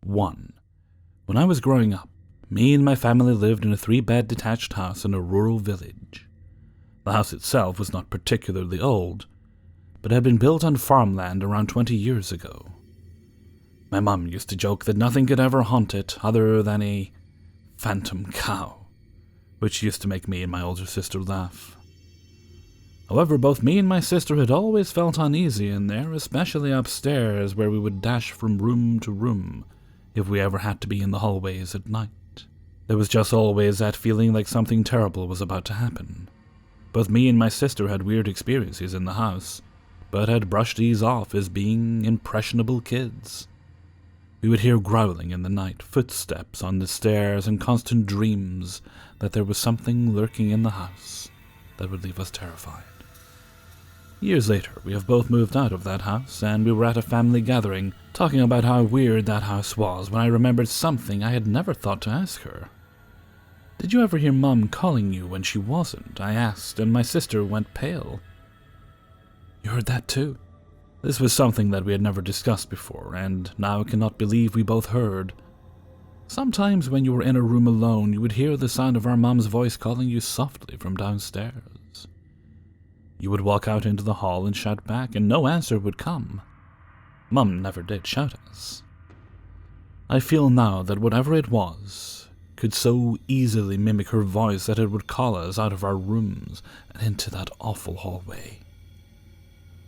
1. When I was growing up, me and my family lived in a 3-bed detached house in a rural village. The house itself was not particularly old, but had been built on farmland around 20 years ago. My mum used to joke that nothing could ever haunt it other than a phantom cow, which used to make me and my older sister laugh. However, both me and my sister had always felt uneasy in there, especially upstairs where we would dash from room to room if we ever had to be in the hallways at night. There was just always that feeling like something terrible was about to happen. Both me and my sister had weird experiences in the house, but had brushed these off as being impressionable kids. We would hear growling in the night, footsteps on the stairs, and constant dreams that there was something lurking in the house that would leave us terrified. Years later, we have both moved out of that house, and we were at a family gathering, talking about how weird that house was when I remembered something I had never thought to ask her. "Did you ever hear Mum calling you when she wasn't?" I asked, and my sister went pale. "You heard that too?" This was something that we had never discussed before, and now I cannot believe we both heard. Sometimes when you were in a room alone, you would hear the sound of our Mum's voice calling you softly from downstairs. You would walk out into the hall and shout back, and no answer would come. Mum never did shout at us. I feel now that whatever it was could so easily mimic her voice that it would call us out of our rooms and into that awful hallway.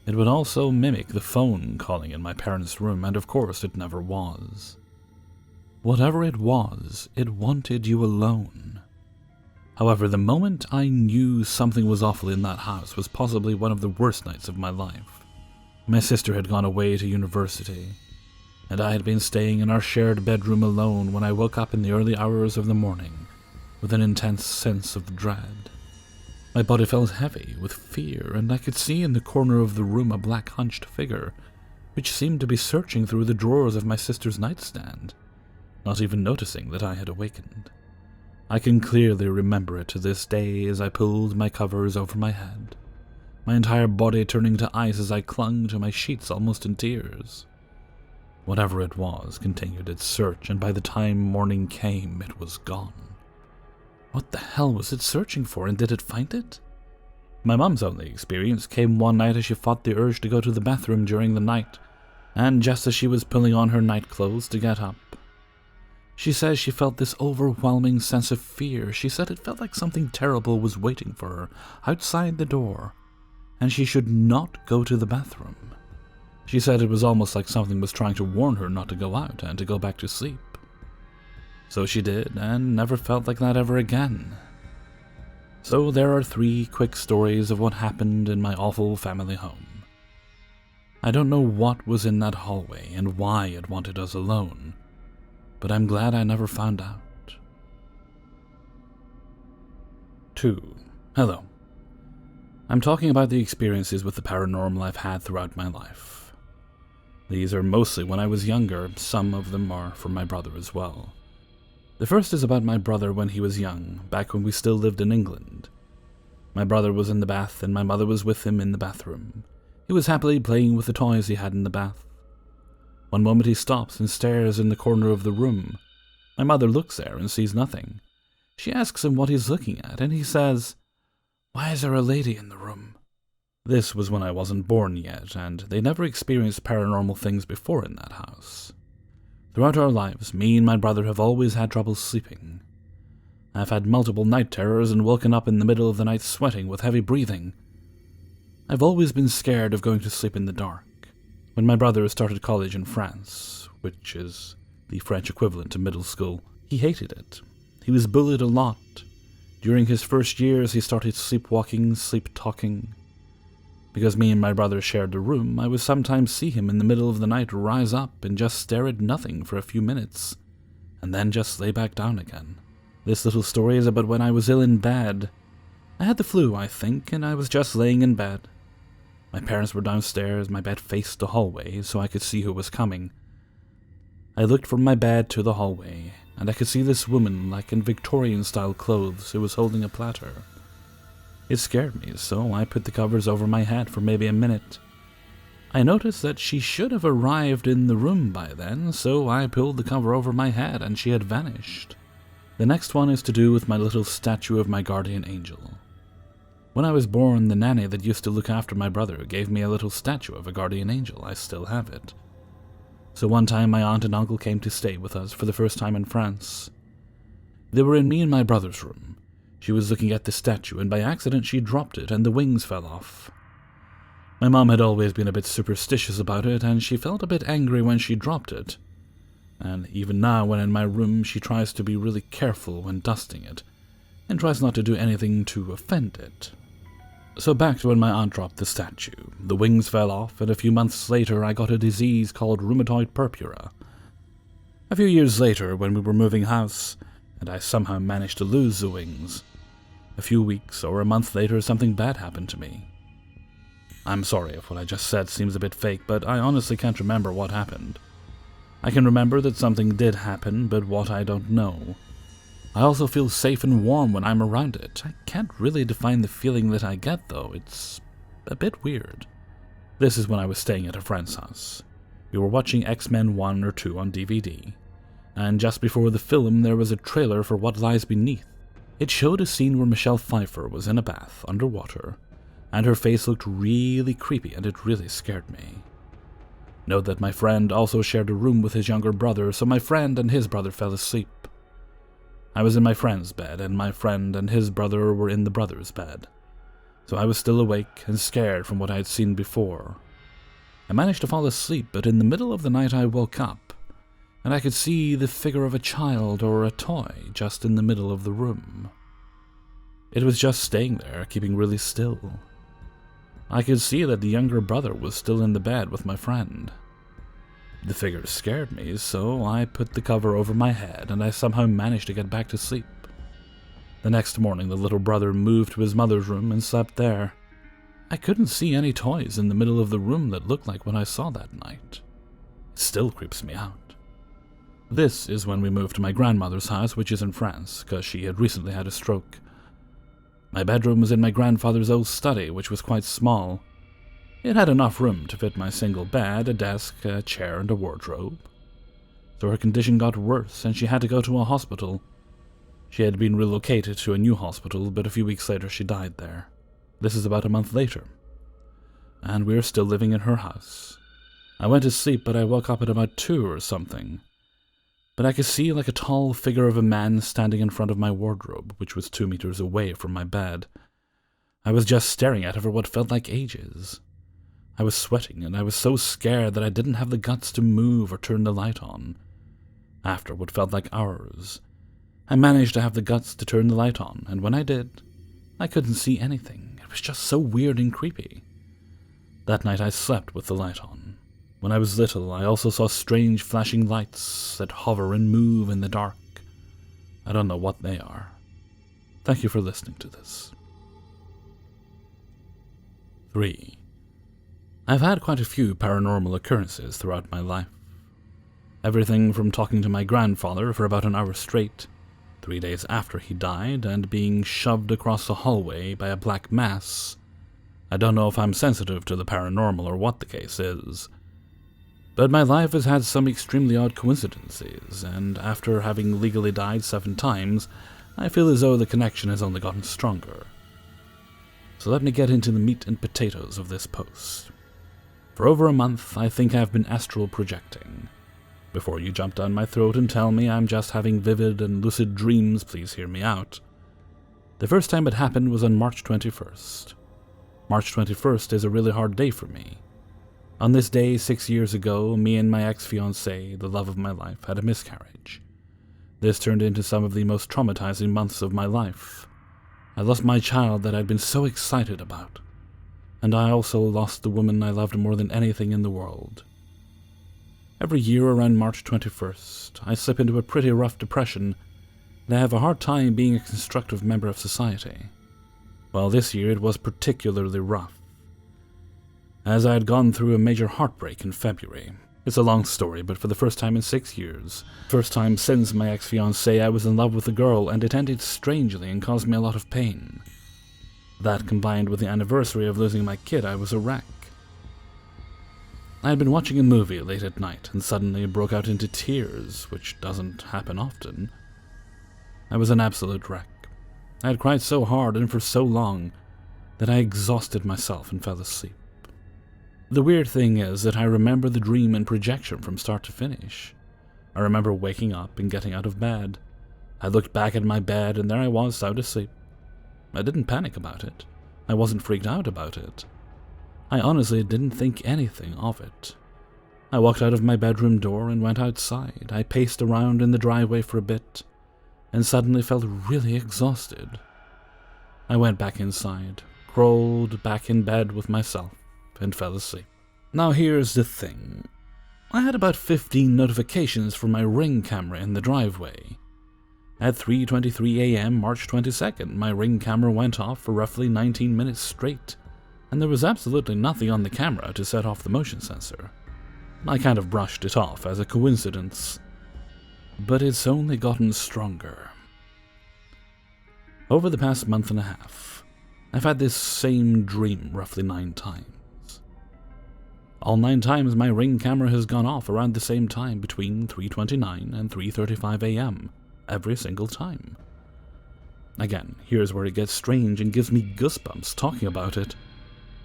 It would also mimic the phone calling in my parents' room, and of course it never was. Whatever it was, it wanted you alone. However, the moment I knew something was awful in that house was possibly one of the worst nights of my life. My sister had gone away to university, and I had been staying in our shared bedroom alone when I woke up in the early hours of the morning with an intense sense of dread. My body felt heavy with fear, and I could see in the corner of the room a black hunched figure, which seemed to be searching through the drawers of my sister's nightstand, not even noticing that I had awakened. I can clearly remember it to this day as I pulled my covers over my head, my entire body turning to ice as I clung to my sheets almost in tears. Whatever it was continued its search, and by the time morning came, it was gone. What the hell was it searching for, and did it find it? My mum's only experience came one night as she fought the urge to go to the bathroom during the night, and just as she was pulling on her night clothes to get up. She says she felt this overwhelming sense of fear. She said it felt like something terrible was waiting for her outside the door, and she should not go to the bathroom. She said it was almost like something was trying to warn her not to go out and to go back to sleep. So she did, and never felt like that ever again. So there are 3 quick stories of what happened in my awful family home. I don't know what was in that hallway and why it wanted us alone, but I'm glad I never found out. 2. Hello. I'm talking about the experiences with the paranormal I've had throughout my life. These are mostly when I was younger. Some of them are from my brother as well. The first is about my brother when he was young, back when we still lived in England. My brother was in the bath, and my mother was with him in the bathroom. He was happily playing with the toys he had in the bath. One moment he stops and stares in the corner of the room. My mother looks there and sees nothing. She asks him what he's looking at, and he says, "Why is there a lady in the room?" This was when I wasn't born yet, and they never experienced paranormal things before in that house. Throughout our lives, me and my brother have always had trouble sleeping. I've had multiple night terrors and woken up in the middle of the night sweating with heavy breathing. I've always been scared of going to sleep in the dark. When my brother started college in France, which is the French equivalent to middle school, he hated it. He was bullied a lot. During his first years, he started sleepwalking, sleep-talking. Because me and my brother shared a room, I would sometimes see him in the middle of the night rise up and just stare at nothing for a few minutes, and then just lay back down again. This little story is about when I was ill in bed. I had the flu, I think, and I was just laying in bed. My parents were downstairs, my bed faced the hallway, so I could see who was coming. I looked from my bed to the hallway, and I could see this woman, like in Victorian-style clothes, who was holding a platter. It scared me, so I put the covers over my head for maybe a minute. I noticed that she should have arrived in the room by then, so I pulled the cover over my head and she had vanished. The next one is to do with my little statue of my guardian angel. When I was born, the nanny that used to look after my brother gave me a little statue of a guardian angel. I still have it. So one time my aunt and uncle came to stay with us for the first time in France. They were in me and my brother's room. She was looking at the statue, and by accident she dropped it and the wings fell off. My mom had always been a bit superstitious about it, and she felt a bit angry when she dropped it. And even now, when in my room, she tries to be really careful when dusting it, and tries not to do anything to offend it. So back to when my aunt dropped the statue. The wings fell off, and a few months later I got a disease called rheumatoid purpura. A few years later, when we were moving house, and I somehow managed to lose the wings. A few weeks or a month later, something bad happened to me. I'm sorry if what I just said seems a bit fake, but I honestly can't remember what happened. I can remember that something did happen, but what I don't know. I also feel safe and warm when I'm around it. I can't really define the feeling that I get, though. It's a bit weird. This is when I was staying at a friend's house. We were watching X-Men 1 or 2 on DVD, and just before the film there was a trailer for What Lies Beneath. It showed a scene where Michelle Pfeiffer was in a bath, underwater, and her face looked really creepy and it really scared me. Note that my friend also shared a room with his younger brother, so my friend and his brother fell asleep. I was in my friend's bed, and my friend and his brother were in the brother's bed, so I was still awake and scared from what I had seen before. I managed to fall asleep, but in the middle of the night I woke up, and I could see the figure of a child or a toy just in the middle of the room. It was just staying there, keeping really still. I could see that the younger brother was still in the bed with my friend. The figure scared me, so I put the cover over my head and I somehow managed to get back to sleep. The next morning the little brother moved to his mother's room and slept there. I couldn't see any toys in the middle of the room that looked like what I saw that night. It still creeps me out. This is when we moved to my grandmother's house, which is in France, because she had recently had a stroke. My bedroom was in my grandfather's old study, which was quite small. It had enough room to fit my single bed, a desk, a chair, and a wardrobe. So her condition got worse, and she had to go to a hospital. She had been relocated to a new hospital, but a few weeks later she died there. This is about a month later. And we are still living in her house. I went to sleep, but I woke up at about 2 or something. But I could see like a tall figure of a man standing in front of my wardrobe, which was 2 meters away from my bed. I was just staring at it for what felt like ages. I was sweating, and I was so scared that I didn't have the guts to move or turn the light on. After what felt like hours, I managed to have the guts to turn the light on, and when I did, I couldn't see anything. It was just so weird and creepy. That night I slept with the light on. When I was little, I also saw strange flashing lights that hover and move in the dark. I don't know what they are. Thank you for listening to this. 3. I've had quite a few paranormal occurrences throughout my life. Everything from talking to my grandfather for about an hour straight, 3 days after he died, and being shoved across the hallway by a black mass. I don't know if I'm sensitive to the paranormal or what the case is. But my life has had some extremely odd coincidences, and after having legally died 7 times, I feel as though the connection has only gotten stronger. So let me get into the meat and potatoes of this post. For over a month, I think I've been astral projecting. Before you jump down my throat and tell me I'm just having vivid and lucid dreams, please hear me out. The first time it happened was on March 21st. March 21st is a really hard day for me. On this day, 6 years ago, me and my ex-fiancée, the love of my life, had a miscarriage. This turned into some of the most traumatizing months of my life. I lost my child that I'd been so excited about. And I also lost the woman I loved more than anything in the world. Every year around March 21st, I slip into a pretty rough depression, and I have a hard time being a constructive member of society. Well, this year it was particularly rough, as I had gone through a major heartbreak in February. It's a long story, but for the first time in 6 years, first time since my ex-fiancée, I was in love with a girl, and it ended strangely and caused me a lot of pain. That, combined with the anniversary of losing my kid, I was a wreck. I had been watching a movie late at night and suddenly broke out into tears, which doesn't happen often. I was an absolute wreck. I had cried so hard and for so long that I exhausted myself and fell asleep. The weird thing is that I remember the dream in projection from start to finish. I remember waking up and getting out of bed. I looked back at my bed and there I was, sound asleep. I didn't panic about it. I wasn't freaked out about it. I honestly didn't think anything of it. I walked out of my bedroom door and went outside. I paced around in the driveway for a bit and suddenly felt really exhausted. I went back inside, crawled back in bed with myself, and fell asleep. Now here's the thing. I had about 15 notifications from my Ring camera in the driveway. At 3:23 a.m. March 22nd, my Ring camera went off for roughly 19 minutes straight, and there was absolutely nothing on the camera to set off the motion sensor. I kind of brushed it off as a coincidence, but it's only gotten stronger. Over the past month and a half, I've had this same dream roughly 9 times. All 9 times my Ring camera has gone off around the same time between 3:29 and 3:35 a.m. every single time. Again, here's where it gets strange and gives me goosebumps talking about it.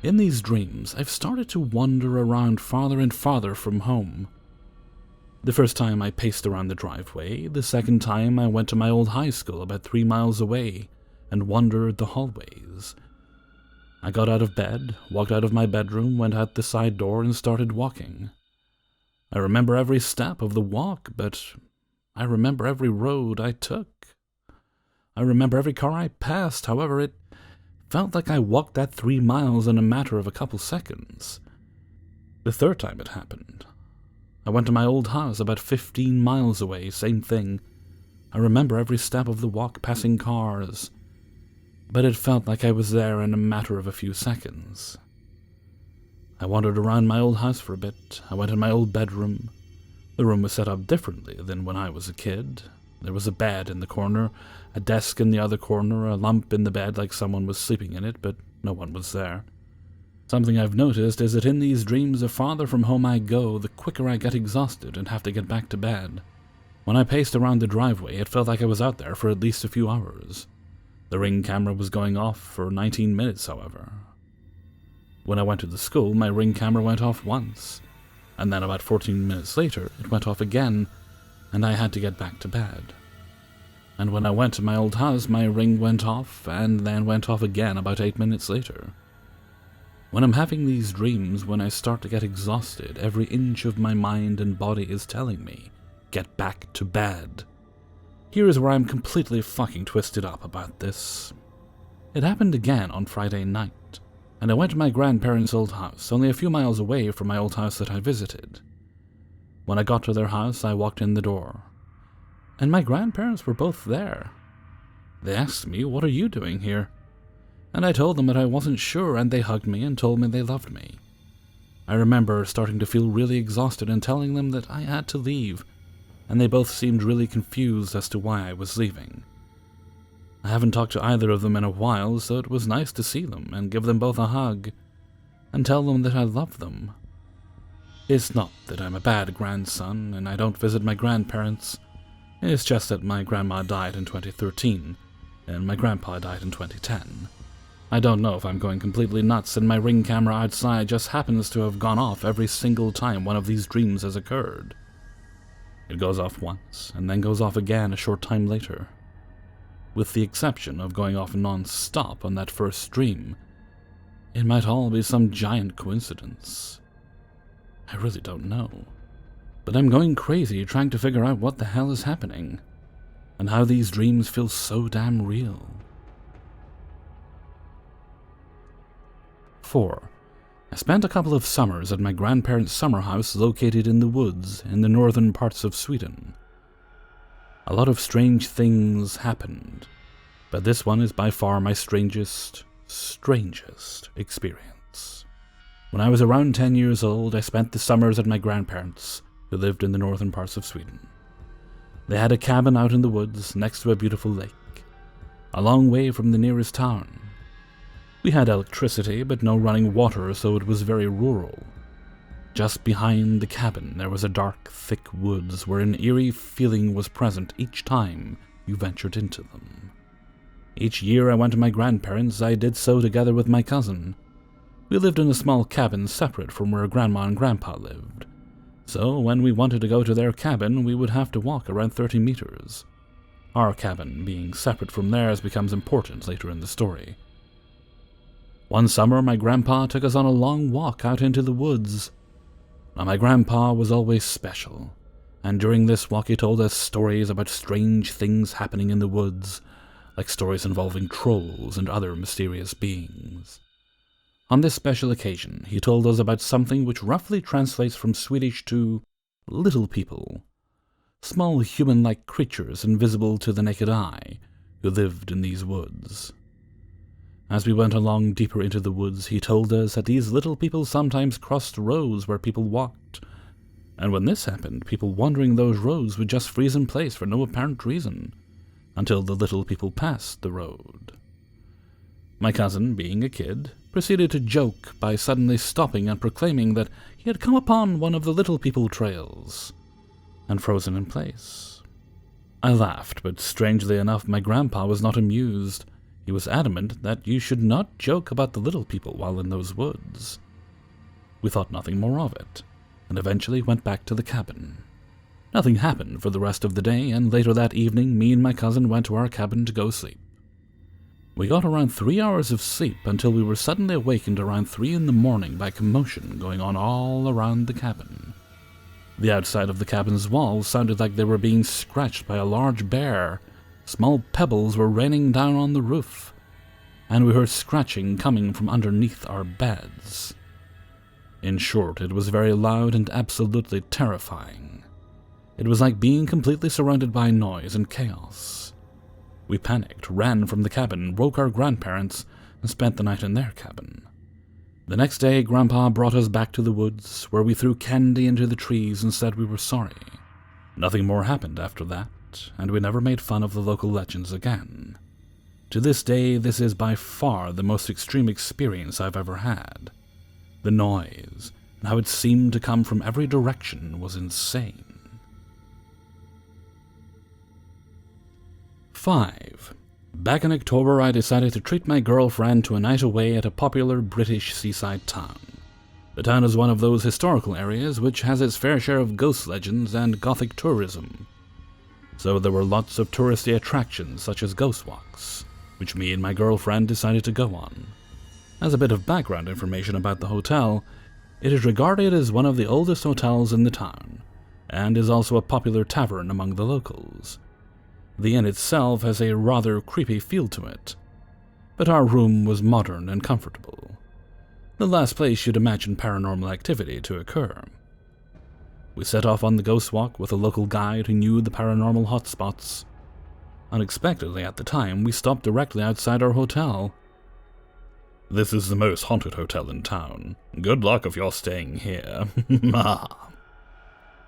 In these dreams, I've started to wander around farther and farther from home. The first time I paced around the driveway, the second time I went to my old high school about 3 miles away and wandered the hallways. I got out of bed, walked out of my bedroom, went out the side door and started walking. I remember every step of the walk, but I remember every road I took. I remember every car I passed, however, it felt like I walked that 3 miles in a matter of a couple seconds. The third time it happened, I went to my old house about 15 miles away, same thing. I remember every step of the walk passing cars, but it felt like I was there in a matter of a few seconds. I wandered around my old house for a bit. I went in my old bedroom. The room was set up differently than when I was a kid. There was a bed in the corner, a desk in the other corner, a lump in the bed like someone was sleeping in it, but no one was there. Something I've noticed is that in these dreams, the farther from home I go, the quicker I get exhausted and have to get back to bed. When I paced around the driveway, it felt like I was out there for at least a few hours. The Ring camera was going off for 19 minutes, however. When I went to the school, my Ring camera went off once, and then about 14 minutes later, it went off again, and I had to get back to bed. And when I went to my old house, my Ring went off, and then went off again about 8 minutes later. When I'm having these dreams, when I start to get exhausted, every inch of my mind and body is telling me, get back to bed. Here is where I'm completely fucking twisted up about this. It happened again on Friday night, and I went to my grandparents' old house, only a few miles away from my old house that I visited. When I got to their house, I walked in the door, and my grandparents were both there. They asked me, "What are you doing here?" And I told them that I wasn't sure, and they hugged me and told me they loved me. I remember starting to feel really exhausted and telling them that I had to leave, and they both seemed really confused as to why I was leaving. I haven't talked to either of them in a while, so it was nice to see them and give them both a hug and tell them that I love them. It's not that I'm a bad grandson and I don't visit my grandparents. It's just that my grandma died in 2013 and my grandpa died in 2010. I don't know if I'm going completely nuts and my Ring camera outside just happens to have gone off every single time one of these dreams has occurred. It goes off once and then goes off again a short time later. With the exception of going off non-stop on that first dream, it might all be some giant coincidence. I really don't know. But I'm going crazy trying to figure out what the hell is happening, and how these dreams feel so damn real. 4. I spent a couple of summers at my grandparents' summer house located in the woods in the northern parts of Sweden. A lot of strange things happened, but this one is by far my strangest experience. When I was around 10 years old, I spent the summers at my grandparents, who lived in the northern parts of Sweden. They had a cabin out in the woods next to a beautiful lake, a long way from the nearest town. We had electricity, but no running water, so it was very rural. Just behind the cabin there was a dark, thick woods where an eerie feeling was present each time you ventured into them. Each year I went to my grandparents', I did so together with my cousin. We lived in a small cabin separate from where Grandma and Grandpa lived, so when we wanted to go to their cabin we would have to walk around 30 meters. Our cabin being separate from theirs becomes important later in the story. One summer my grandpa took us on a long walk out into the woods. Now my grandpa was always special, and during this walk he told us stories about strange things happening in the woods, like stories involving trolls and other mysterious beings. On this special occasion, he told us about something which roughly translates from Swedish to little people, small human-like creatures invisible to the naked eye, who lived in these woods. As we went along deeper into the woods, he told us that these little people sometimes crossed roads where people walked, and when this happened, people wandering those roads would just freeze in place for no apparent reason, until the little people passed the road. My cousin, being a kid, proceeded to joke by suddenly stopping and proclaiming that he had come upon one of the little people trails, and frozen in place. I laughed, but strangely enough my grandpa was not amused. He was adamant that you should not joke about the little people while in those woods. We thought nothing more of it, and eventually went back to the cabin. Nothing happened for the rest of the day, and later that evening me and my cousin went to our cabin to go sleep. We got around 3 hours of sleep until we were suddenly awakened around 3 in the morning by commotion going on all around the cabin. The outside of the cabin's walls sounded like they were being scratched by a large bear. Small pebbles were raining down on the roof, and we heard scratching coming from underneath our beds. In short, it was very loud and absolutely terrifying. It was like being completely surrounded by noise and chaos. We panicked, ran from the cabin, woke our grandparents, and spent the night in their cabin. The next day, Grandpa brought us back to the woods, where we threw candy into the trees and said we were sorry. Nothing more happened after that, and we never made fun of the local legends again. To this day, this is by far the most extreme experience I've ever had. The noise, and how it seemed to come from every direction, was insane. 5. Back in October, I decided to treat my girlfriend to a night away at a popular British seaside town. The town is one of those historical areas which has its fair share of ghost legends and gothic tourism. So there were lots of touristy attractions such as ghost walks, which me and my girlfriend decided to go on. As a bit of background information about the hotel, it is regarded as one of the oldest hotels in the town, and is also a popular tavern among the locals. The inn itself has a rather creepy feel to it, but our room was modern and comfortable. The last place you'd imagine paranormal activity to occur. We set off on the ghost walk with a local guide who knew the paranormal hotspots. Unexpectedly at the time, we stopped directly outside our hotel. "This is the most haunted hotel in town. Good luck if you're staying here."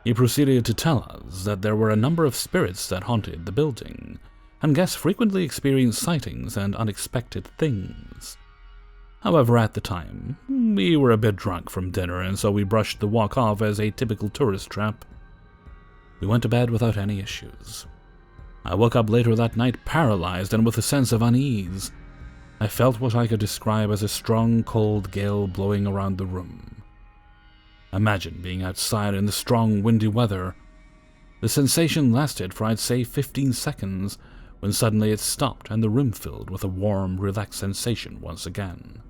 He proceeded to tell us that there were a number of spirits that haunted the building, and guests frequently experienced sightings and unexpected things. However, at the time, we were a bit drunk from dinner, and so we brushed the walk off as a typical tourist trap. We went to bed without any issues. I woke up later that night paralyzed and with a sense of unease. I felt what I could describe as a strong, cold gale blowing around the room. Imagine being outside in the strong, windy weather. The sensation lasted for I'd say 15 seconds, when suddenly it stopped and the room filled with a warm, relaxed sensation once again.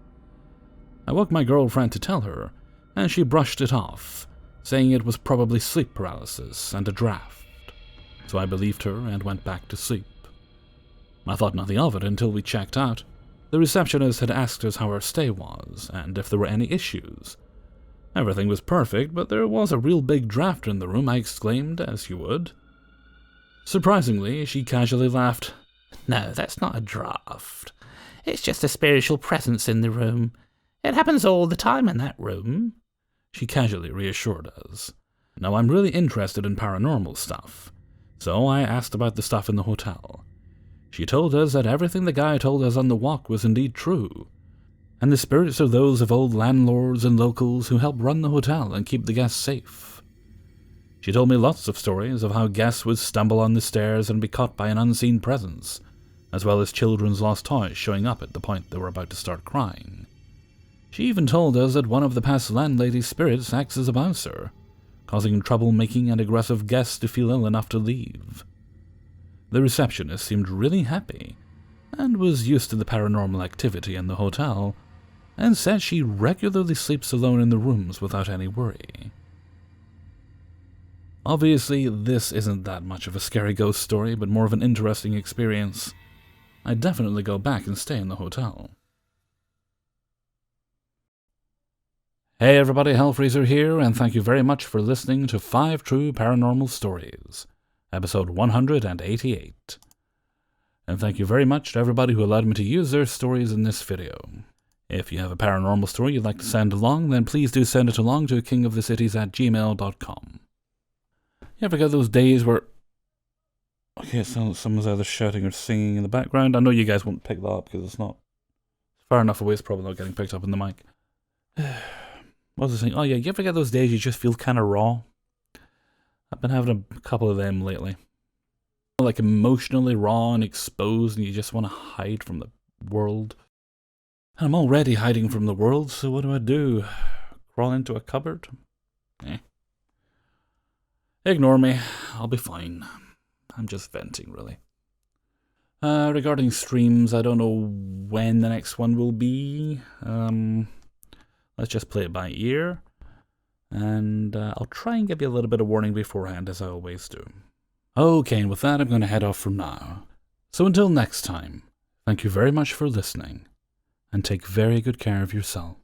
I woke my girlfriend to tell her, and she brushed it off, saying it was probably sleep paralysis and a draft. So I believed her and went back to sleep. I thought nothing of it until we checked out. The receptionist had asked us how our stay was, and if there were any issues. Everything was perfect, but there was a real big draft in the room, I exclaimed, as you would. Surprisingly, she casually laughed. "No, that's not a draft. It's just a spiritual presence in the room. It happens all the time in that room," she casually reassured us. Now, I'm really interested in paranormal stuff, so I asked about the stuff in the hotel. She told us that everything the guy told us on the walk was indeed true. and the spirits are those of old landlords and locals who help run the hotel and keep the guests safe. She told me lots of stories of how guests would stumble on the stairs and be caught by an unseen presence, as well as children's lost toys showing up at the point they were about to start crying. She even told us that one of the past landlady's spirits acts as a bouncer, causing troublemaking and aggressive guests to feel ill enough to leave. The receptionist seemed really happy, and was used to the paranormal activity in the hotel, and said she regularly sleeps alone in the rooms without any worry. Obviously, this isn't that much of a scary ghost story, but more of an interesting experience. I'd definitely go back and stay in the hotel. Hey everybody, Hellfreezer here, and thank you very much for listening to 5 True Paranormal Stories, episode 188. And thank you very much to everybody who allowed me to use their stories in this video. If you have a paranormal story you'd like to send along, then please do send it along to kingofthecities@gmail.com. You ever get those days where... Okay, so someone's either shouting or singing in the background. I know you guys won't pick that up because it's not far enough away, it's probably not getting picked up in the mic. What was I saying? Oh yeah, you ever get those days you just feel kind of raw? I've been having a couple of them lately. Like emotionally raw and exposed, and you just want to hide from the world. And I'm already hiding from the world, so what do? Crawl into a cupboard? Ignore me, I'll be fine. I'm just venting, really. Regarding streams, I don't know when the next one will be. Let's just play it by ear. And I'll try and give you a little bit of warning beforehand, as I always do. Okay, and with that, I'm going to head off for now. So until next time, thank you very much for listening, and take very good care of yourself.